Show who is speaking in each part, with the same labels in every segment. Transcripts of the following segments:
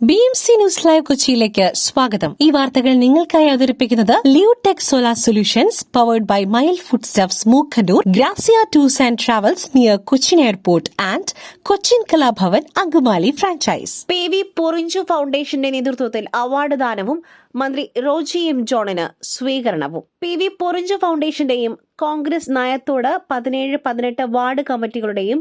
Speaker 1: BMC news live കൊച്ചിയിലേക്ക് സ്വാഗതം. ഈ വാർത്തകൾ നിങ്ങൾക്കായി അവതരിപ്പിക്കുന്നത് Leotech solar solutions powered by mile food stuffs Mookkannoor, Grazia tours and travels near Cochin airport and Cochin Kalabhavan Angamaly franchise.
Speaker 2: PV Porinju ഫൗണ്ടേഷന്റെ നേതൃത്വത്തിൽ അവാർഡ് ദാനവും മന്ത്രി റോജി എം ജോണിന് സ്വീകരണവും. PV പൊറിഞ്ചു ഫൗണ്ടേഷന്റെയും കോൺഗ്രസ് നായത്തോട് 17-18 വാർഡ് കമ്മിറ്റികളുടെയും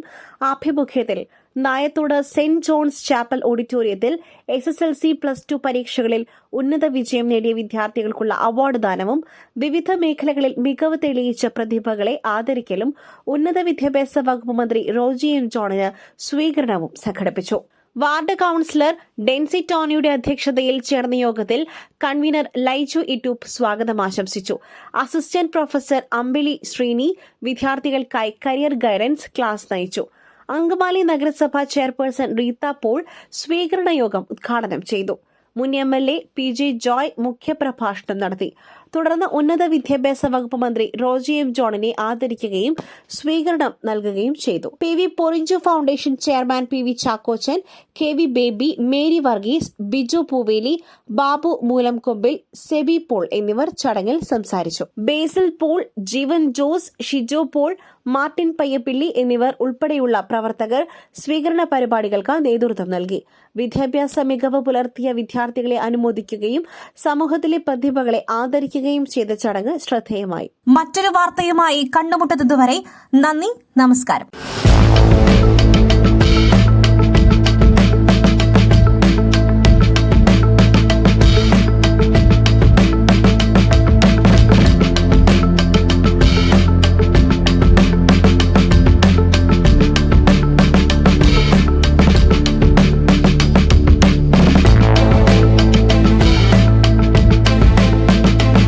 Speaker 2: ആഭിമുഖ്യത്തിൽ നായത്തോട് സെന്റ് ജോൺസ് ചാപ്പൽ ഓഡിറ്റോറിയത്തിൽ SSLC+2 പരീക്ഷകളിൽ ഉന്നത വിജയം നേടിയ വിദ്യാർത്ഥികൾക്കുള്ള അവാർഡ് ദാനവും വിവിധ മേഖലകളിൽ മികവ് തെളിയിച്ച പ്രതിഭകളെ ആദരിക്കലും ഉന്നത വിദ്യാഭ്യാസ വകുപ്പ് മന്ത്രി റോജി എം ജോണിന് സ്വീകരണവും സംഘടിപ്പിച്ചു. വാർഡ് കൌൺസിലർ ഡെൻസി ടോണിയുടെ അധ്യക്ഷതയിൽ ചേർന്ന യോഗത്തിൽ കൺവീനർ ലൈജു ഇറ്റൂപ്പ് സ്വാഗതം ആശംസിച്ചു. അസിസ്റ്റന്റ് പ്രൊഫസർ അമ്പിളി ശ്രീനി വിദ്യാർത്ഥികൾക്കായി കരിയർ ഗൈഡൻസ് ക്ലാസ് നയിച്ചു. അങ്കമാലി നഗരസഭ ചെയർപേഴ്സൺ റീത്ത പോൾ സ്വീകരണ യോഗം ഉദ്ഘാടനം ചെയ്തു. മുൻ MLA PJ ജോയ് മുഖ്യപ്രഭാഷണം നടത്തി. തുടർന്ന് ഉന്നത വിദ്യാഭ്യാസ വകുപ്പ് മന്ത്രി റോജി എം ജോണിനെ ആദരിക്കുകയും സ്വീകരണം നൽകുകയും ചെയ്തു. PV Porinju foundation chairman PV Chakochan, KV Baby, Mary Varghese, Biju Pooveli, Babu Moolamkombil, Sebi Paul എന്നിവർ ചടങ്ങിൽ സംസാരിച്ചു. ബേസിൽ പോൾ, ജീവൻ ജോസ്, ഷിജോ പോൾ, മാർട്ടിൻ പയ്യപ്പിള്ളി എന്നിവർ ഉൾപ്പെടെയുള്ള പ്രവർത്തകർ സ്വീകരണ പരിപാടികൾക്ക് നേതൃത്വം നൽകി. വിദ്യാഭ്യാസ മികവ് പുലർത്തിയ വിദ്യാർത്ഥികളെ അനുമോദിക്കുകയും സമൂഹത്തിലെ പ്രതിഭകളെ ആദരിക്കുകയും ചെയ്ത ചടങ്ങ് ശ്രദ്ധേയമായി.
Speaker 3: മറ്റൊരു വാർത്തയുമായി കണ്ടുമുട്ടുന്നതുവരെ നന്ദി, നമസ്കാരം.